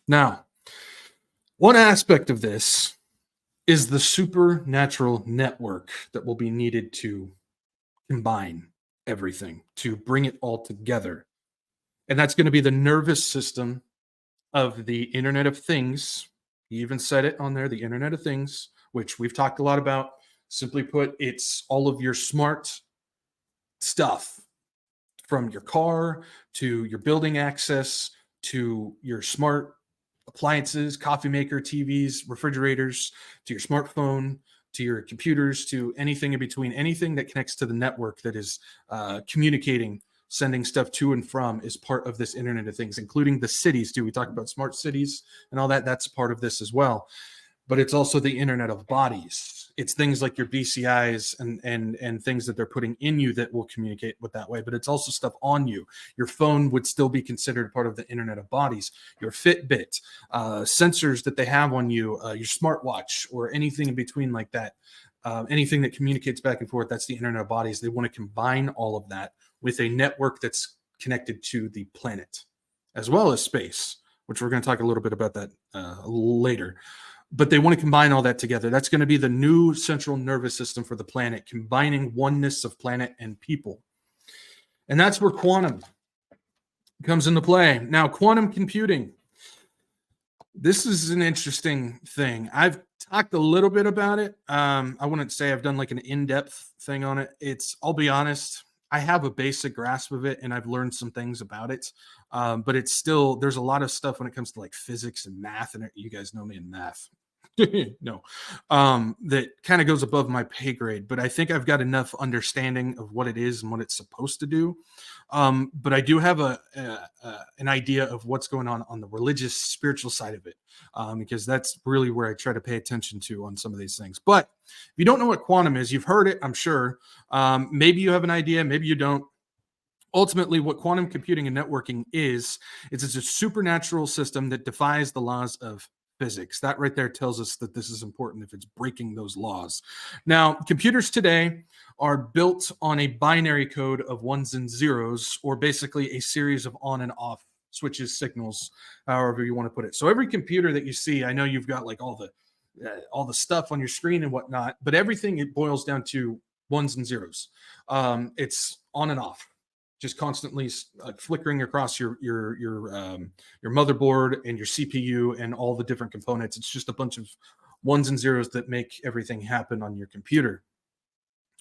Now, one aspect of this is the supernatural network that will be needed to combine everything, to bring it all together. And that's going to be the nervous system of the Internet of Things. He even said it on there, the Internet of Things, which we've talked a lot about. Simply put, it's all of your smart stuff, from your car to your building access to your smart appliances, coffee maker, TVs, refrigerators, to your smartphone, to your computers, to anything in between, anything that connects to the network that is communicating, sending stuff to and from, is part of this Internet of Things, including the cities too. We talked about smart cities and all that. That's part of this as well. But it's also the Internet of Bodies. It's things like your BCIs and things that they're putting in you that will communicate with that way. But it's also stuff on you. Your phone would still be considered part of the Internet of Bodies. Your Fitbit, sensors that they have on you, your smartwatch, or anything in between like that. Anything that communicates back and forth, that's the Internet of Bodies. They want to combine all of that with a network that's connected to the planet, as well as space, which we're going to talk a little bit about that later. But they want to combine all that together. That's going to be the new central nervous system for the planet, combining oneness of planet and people. And that's where quantum comes into play. Now, quantum computing. This is an interesting thing. I've talked a little bit about it. I wouldn't say I've done like an in-depth thing on it. I'll be honest, I have a basic grasp of it and I've learned some things about it. But it's still, there's a lot of stuff when it comes to like physics and math, and you guys know me in math. No, that kind of goes above my pay grade, but I think I've got enough understanding of what it is and what it's supposed to do. But I do have an idea of what's going on the religious, spiritual side of it, because that's really where I try to pay attention to on some of these things. But if you don't know what quantum is, you've heard it, I'm sure. Maybe you have an idea, maybe you don't. Ultimately, what quantum computing and networking is, it's a supernatural system that defies the laws of physics. That right there tells us that this is important if it's breaking those laws. Now, computers today are built on a binary code of ones and zeros, or basically a series of on and off switches, signals, however you want to put it. So every computer that you see, I know you've got like all the stuff on your screen and whatnot, but everything, it boils down to ones and zeros. It's on and off, just constantly flickering across your motherboard and your CPU and all the different components. It's just a bunch of ones and zeros that make everything happen on your computer.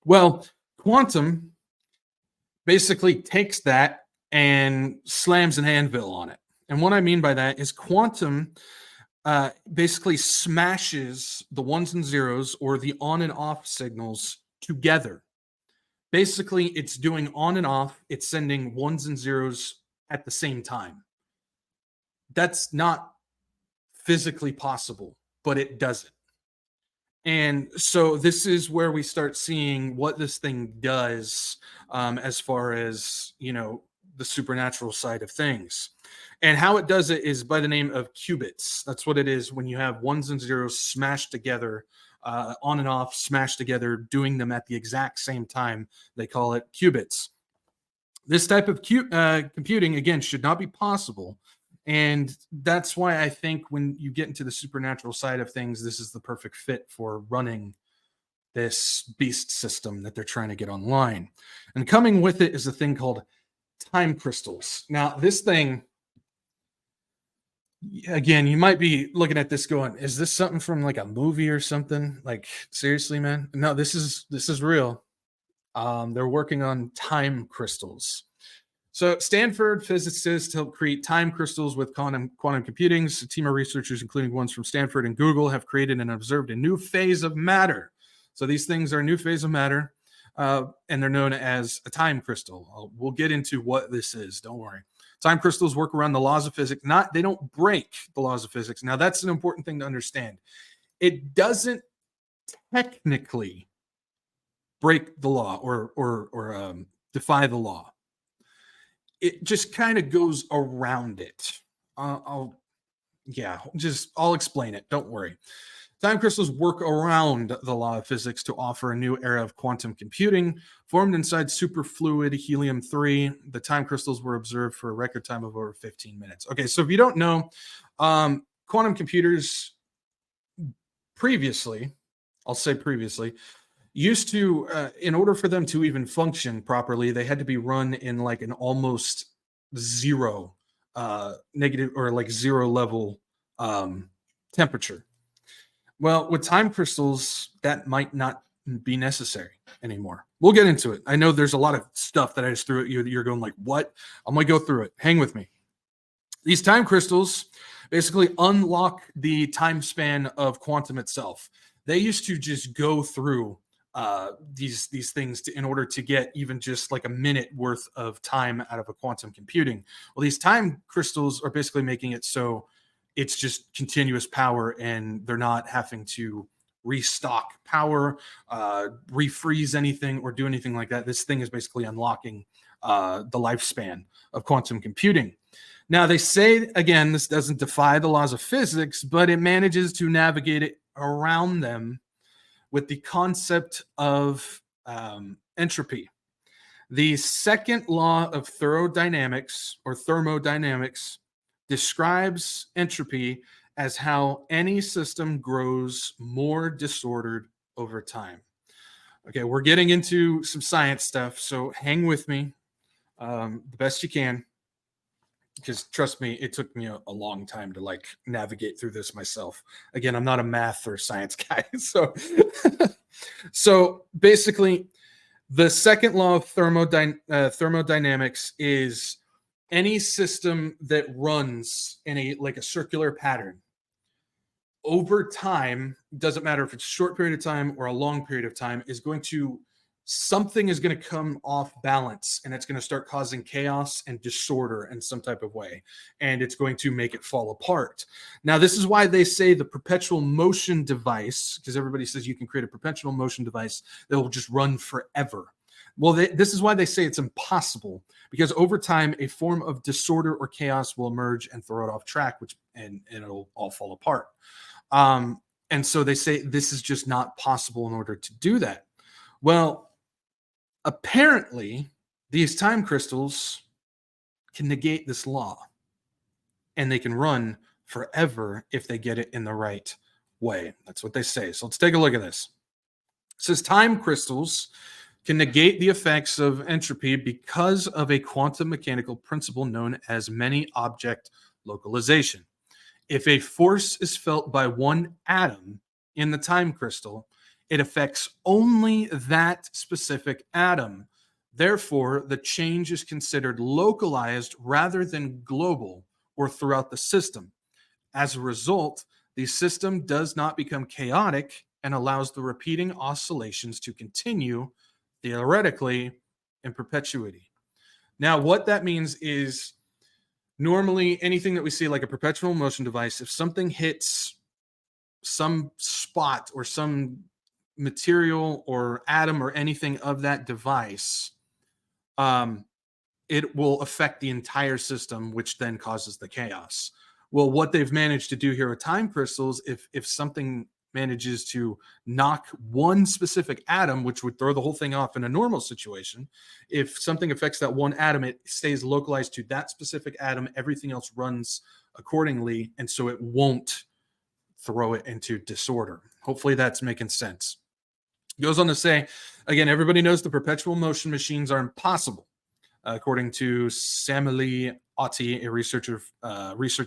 Well, quantum basically takes that and slams an anvil on it. And what I mean by that is quantum basically smashes the ones and zeros, or the on and off signals, together. Basically, it's doing on and off. It's sending ones and zeros at the same time. That's not physically possible, but it does it. And so this is where we start seeing what this thing does, as far as, the supernatural side of things. And how it does it is by the name of qubits. That's what it is when you have ones and zeros smashed together, on and off, smashed together, doing them at the exact same time. They call it qubits. This type of computing, again, should not be possible. And that's why I think when you get into the supernatural side of things, this is the perfect fit for running this beast system that they're trying to get online. And coming with it is a thing called time crystals. Now, this thing, again, you might be looking at this going, is this something from like a movie or something? Like, seriously, man? No, this is real. They're working on time crystals. So Stanford physicists help create time crystals with quantum computing. A team of researchers, including ones from Stanford and Google, have created and observed a new phase of matter. So these things are a new phase of matter, and they're known as a time crystal. We'll get into what this is. Don't worry. Time crystals work around the laws of physics. They don't break the laws of physics. Now, that's an important thing to understand. It doesn't technically break the law or defy the law. It just kind of goes around it. I'll explain it. Don't worry. Time crystals work around the law of physics to offer a new era of quantum computing. Formed inside superfluid helium-3, the time crystals were observed for a record time of over 15 minutes. Okay, so if you don't know, quantum computers previously, I'll say previously, used to, in order for them to even function properly, they had to be run in like an almost zero negative or like zero level temperature. Well, with time crystals, that might not be necessary anymore. We'll get into it. I know there's a lot of stuff that I just threw at you that you're going like, what? I'm going to go through it. Hang with me. These time crystals basically unlock the time span of quantum itself. They used to just go through these things in order to get even just like a minute worth of time out of a quantum computing. Well, these time crystals are basically making it so it's just continuous power, and they're not having to restock power, refreeze anything, or do anything like that. This thing is basically unlocking the lifespan of quantum computing. Now, they say, again, this doesn't defy the laws of physics, but it manages to navigate it around them with the concept of entropy. The second law of thermodynamics describes entropy as how any system grows more disordered over time. Okay, we're getting into some science stuff, so hang with me the best you can, because trust me, it took me a long time to like navigate through this myself. Again, I'm not a math or science guy, so so basically, the second law of thermodynamics is any system that runs in a circular pattern over time, doesn't matter if it's a short period of time or a long period of time, something is going to come off balance, and it's going to start causing chaos and disorder in some type of way, and it's going to make it fall apart. Now, this is why they say the perpetual motion device, because everybody says you can create a perpetual motion device that will just run forever. Well, this is why they say it's impossible, because over time, a form of disorder or chaos will emerge and throw it off track, and it'll all fall apart. And so they say this is just not possible in order to do that. Well, apparently, these time crystals can negate this law, and they can run forever if they get it in the right way. That's what they say. So let's take a look at this. It says time crystals can negate the effects of entropy because of a quantum mechanical principle known as many object localization. If a force is felt by one atom in the time crystal, it affects only that specific atom. Therefore, the change is considered localized rather than global or throughout the system. As a result, the system does not become chaotic and allows the repeating oscillations to continue, theoretically, in perpetuity. Now, what that means is normally anything that we see like a perpetual motion device, if something hits some spot or some material or atom or anything of that device, it will affect the entire system, which then causes the chaos. Well, what they've managed to do here with time crystals, if something manages to knock one specific atom, which would throw the whole thing off in a normal situation, if something affects that one atom, it stays localized to that specific atom. Everything else runs accordingly, and so it won't throw it into disorder. Hopefully that's making sense. It goes on to say, again, everybody knows the perpetual motion machines are impossible. According to Samily Otti, a research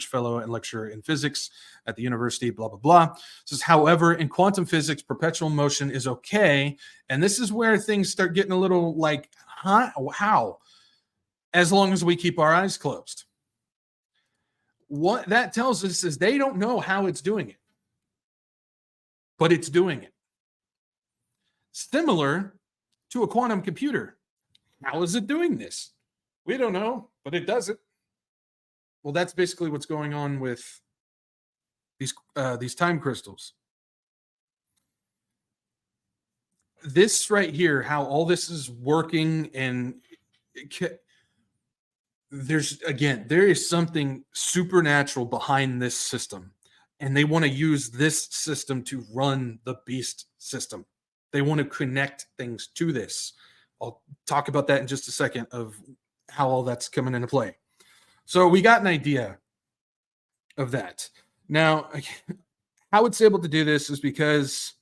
fellow and lecturer in physics at the university, blah, blah, blah. Says, however, in quantum physics, perpetual motion is okay. And this is where things start getting a little like, huh? How? As long as we keep our eyes closed. What that tells us is they don't know how it's doing it, but it's doing it. Similar to a quantum computer. How is it doing this? We don't know, but it does it. Well, that's basically what's going on with these time crystals. This right here, how all this is working, and there is something supernatural behind this system. and they want to use this system to run the beast system. They want to connect things to this. I'll talk about that in just a second of how all that's coming into play. So we got an idea of that. Now, how it's able to do this is because,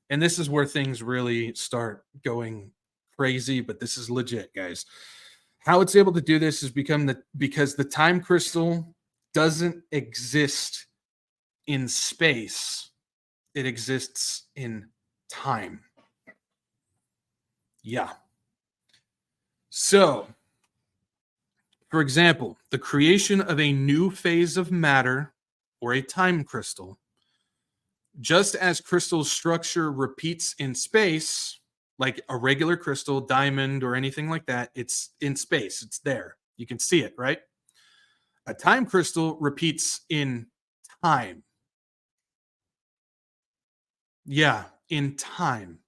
and this is where things really start going crazy, but this is legit, guys. How it's able to do this is because the time crystal doesn't exist in space. It exists in time. Yeah. So, for example, the creation of a new phase of matter or a time crystal, just as crystal structure repeats in space, like a regular crystal, diamond, or anything like that, it's in space. It's there. You can see it, right? A time crystal repeats in time. Yeah, in time.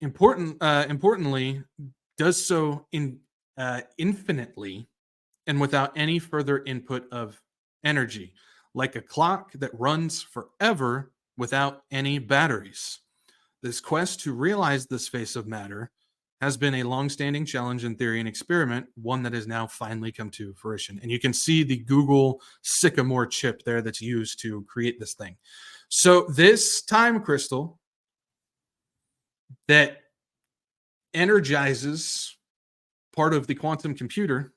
Importantly, does so infinitely and without any further input of energy, like a clock that runs forever without any batteries. This quest to realize this phase of matter has been a long-standing challenge in theory and experiment, one that has now finally come to fruition. And you can see the Google Sycamore chip there that's used to create this thing. So this time crystal that energizes part of the quantum computer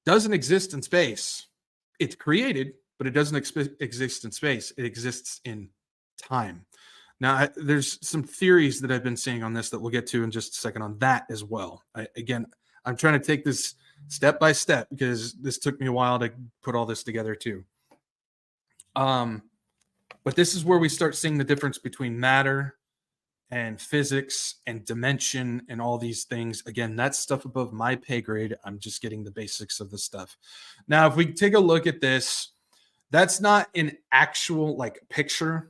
doesn't exist in space. It's created, but it doesn't exist in space. It exists in time. Now, there's some theories that I've been seeing on this that we'll get to in just a second on that as well. I'm trying to take this step by step because this took me a while to put all this together too. But this is where we start seeing the difference between matter and physics and dimension and all these things. Again, that's stuff above my pay grade. I'm just getting the basics of the stuff. Now, if we take a look at this, that's not an actual like picture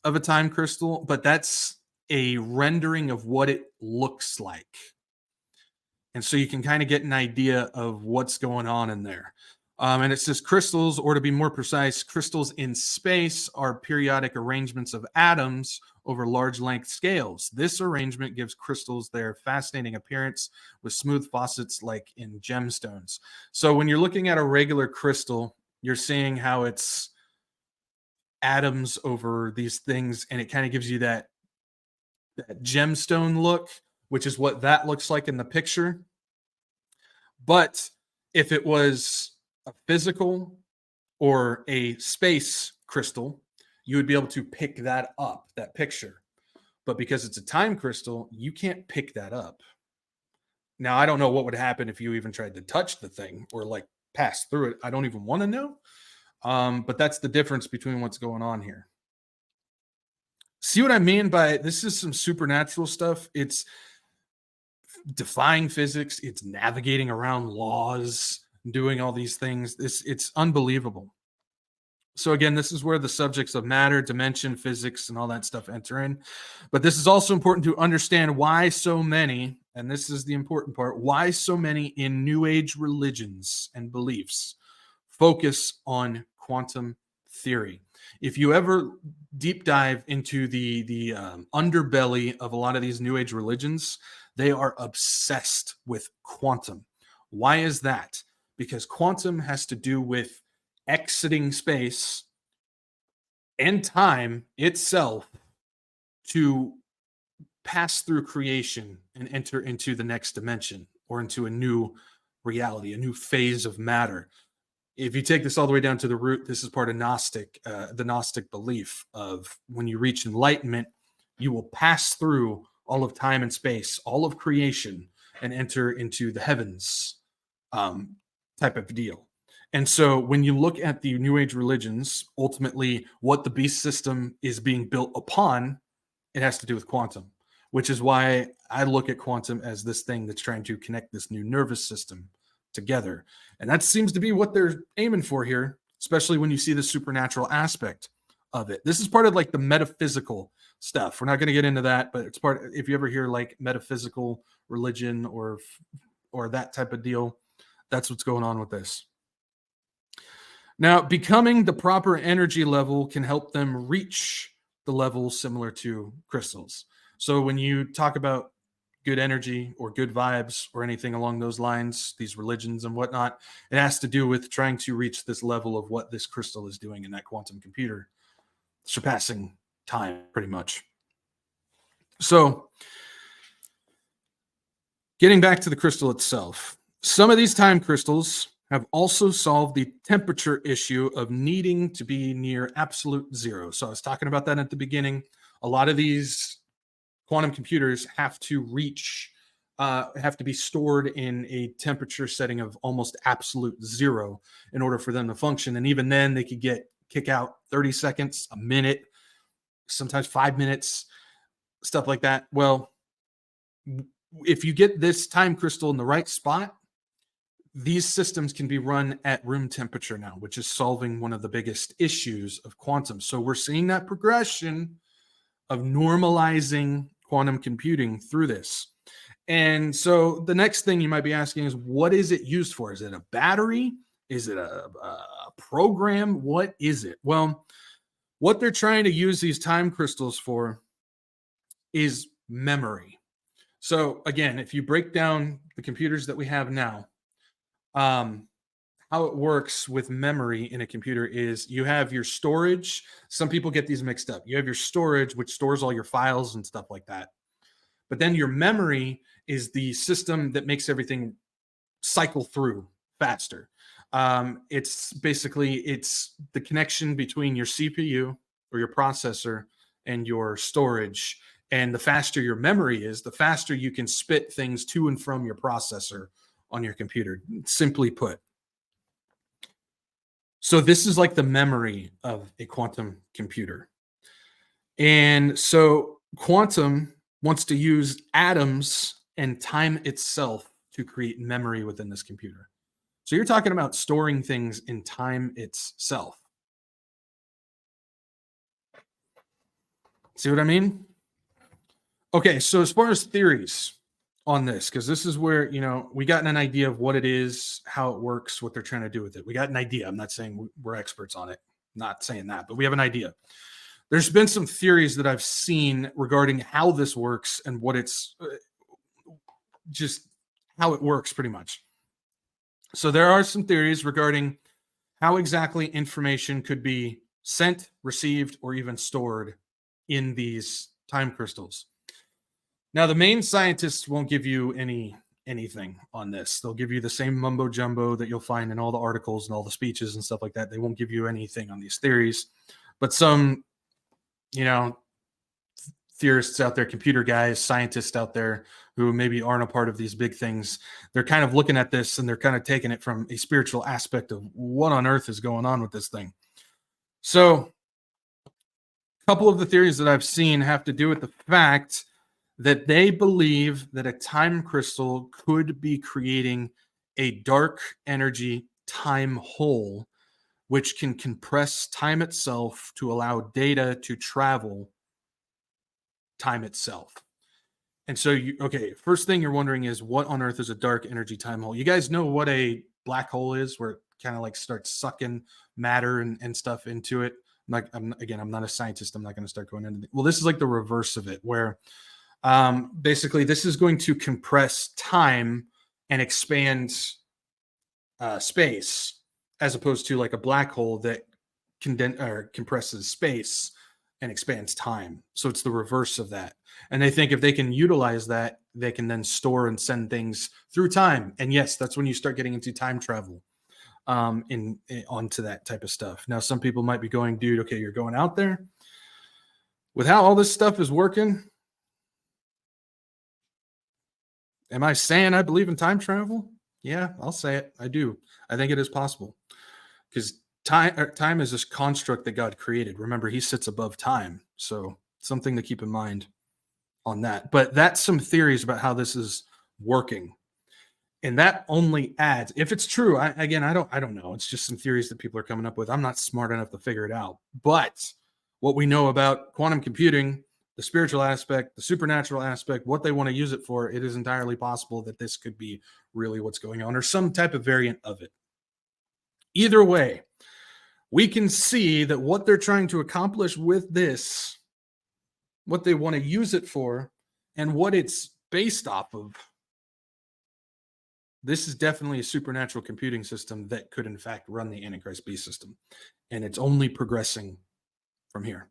of a time crystal, but that's a rendering of what it looks like. And so you can kind of get an idea of what's going on in there. And it says crystals, or to be more precise, crystals in space are periodic arrangements of atoms over large length scales. This arrangement gives crystals their fascinating appearance with smooth facets like in gemstones. So when you're looking at a regular crystal, you're seeing how it's atoms over these things, and it kind of gives you that gemstone look, which is what that looks like in the picture. But if it was a physical or a space crystal, you would be able to pick that up, that picture. But because it's a time crystal, you can't pick that up. Now, I don't know what would happen if you even tried to touch the thing or like pass through it. I don't even want to know. But that's the difference between what's going on here. See what I mean by this is some supernatural stuff. It's defying physics. It's navigating around laws, doing all these things. It's unbelievable. So again, this is where the subjects of matter, dimension, physics, and all that stuff enter in. But this is also important to understand why so many, and this is the important part, why so many in New Age religions and beliefs focus on quantum theory. If you ever deep dive into the underbelly of a lot of these New Age religions, they are obsessed with quantum. Why is that? Because quantum has to do with exiting space and time itself to pass through creation and enter into the next dimension or into a new reality, a new phase of matter. If you take this all the way down to the root, this is part of the Gnostic belief of when you reach enlightenment, you will pass through all of time and space, all of creation, and enter into the heavens type of deal. And so when you look at the New Age religions, ultimately what the beast system is being built upon, it has to do with quantum, which is why I look at quantum as this thing that's trying to connect this new nervous system together. And that seems to be what they're aiming for here, especially when you see the supernatural aspect of it. This is part of like the metaphysical stuff. We're not going to get into that, but it's part, if you ever hear like metaphysical religion or that type of deal, that's what's going on with this. Now, becoming the proper energy level can help them reach the level similar to crystals. So when you talk about good energy or good vibes or anything along those lines, these religions and whatnot, it has to do with trying to reach this level of what this crystal is doing in that quantum computer, surpassing time pretty much. So, getting back to the crystal itself, some of these time crystals have also solved the temperature issue of needing to be near absolute zero. So I was talking about that at the beginning. A lot of these quantum computers have to be stored in a temperature setting of almost absolute zero in order for them to function. And even then, they could kick out 30 seconds, a minute, sometimes 5 minutes, stuff like that. Well, if you get this time crystal in the right spot, these systems can be run at room temperature now, which is solving one of the biggest issues of quantum. So we're seeing that progression of normalizing quantum computing through this. And so the next thing you might be asking is, what is it used for? Is it a battery? Is it a program? What is it? Well, what they're trying to use these time crystals for is memory. So again, if you break down the computers that we have now, how it works with memory in a computer is you have your storage. Some people get these mixed up. You have your storage, which stores all your files and stuff like that. But then your memory is the system that makes everything cycle through faster. It's the connection between your CPU or your processor and your storage. And the faster your memory is, the faster you can spit things to and from your processor on your computer, simply put. So this is like the memory of a quantum computer. And so quantum wants to use atoms and time itself to create memory within this computer. So you're talking about storing things in time itself. See what I mean? Okay, so as far as theories on this, because this is where, we got an idea of what it is, how it works, what they're trying to do with it. We got an idea. I'm not saying we're experts on it, not saying that, but we have an idea. There's been some theories that I've seen regarding how this works and what it's just how it works pretty much. So there are some theories regarding how exactly information could be sent, received, or even stored in these time crystals. Now, the main scientists won't give you anything on this. They'll give you the same mumbo jumbo that you'll find in all the articles and all the speeches and stuff like that. They won't give you anything on these theories. But some, theorists out there, computer guys, scientists out there who maybe aren't a part of these big things, they're kind of looking at this and they're kind of taking it from a spiritual aspect of what on earth is going on with this thing. So a couple of the theories that I've seen have to do with the fact that they believe that a time crystal could be creating a dark energy time hole, which can compress time itself to allow data to travel time itself. And so first thing you're wondering is, what on earth is a dark energy time hole? You guys know what a black hole is, where it kind of like starts sucking matter and stuff into it. I'm not a scientist. I'm not going to start going into it. Well, this is like the reverse of it, where basically this is going to compress time and expand space, as opposed to like a black hole that compresses space and expands time. So it's the reverse of that. And they think if they can utilize that, they can then store and send things through time. And yes, that's when you start getting into time travel onto that type of stuff. Now, some people might be going, dude, okay, you're going out there with how all this stuff is working. Am I saying I believe in time travel? Yeah, I'll say it. I do. I think it is possible, because time is this construct that God created. Remember, he sits above time. So something to keep in mind on that. But that's some theories about how this is working. And that only adds, if it's true, I don't know. It's just some theories that people are coming up with. I'm not smart enough to figure it out. But what we know about quantum computing, the spiritual aspect, the supernatural aspect, what they want to use it for, it is entirely possible that this could be really what's going on, or some type of variant of it. Either way, we can see that what they're trying to accomplish with this, what they want to use it for, and what it's based off of. This is definitely a supernatural computing system that could, in fact, run the Antichrist beast system. And it's only progressing from here.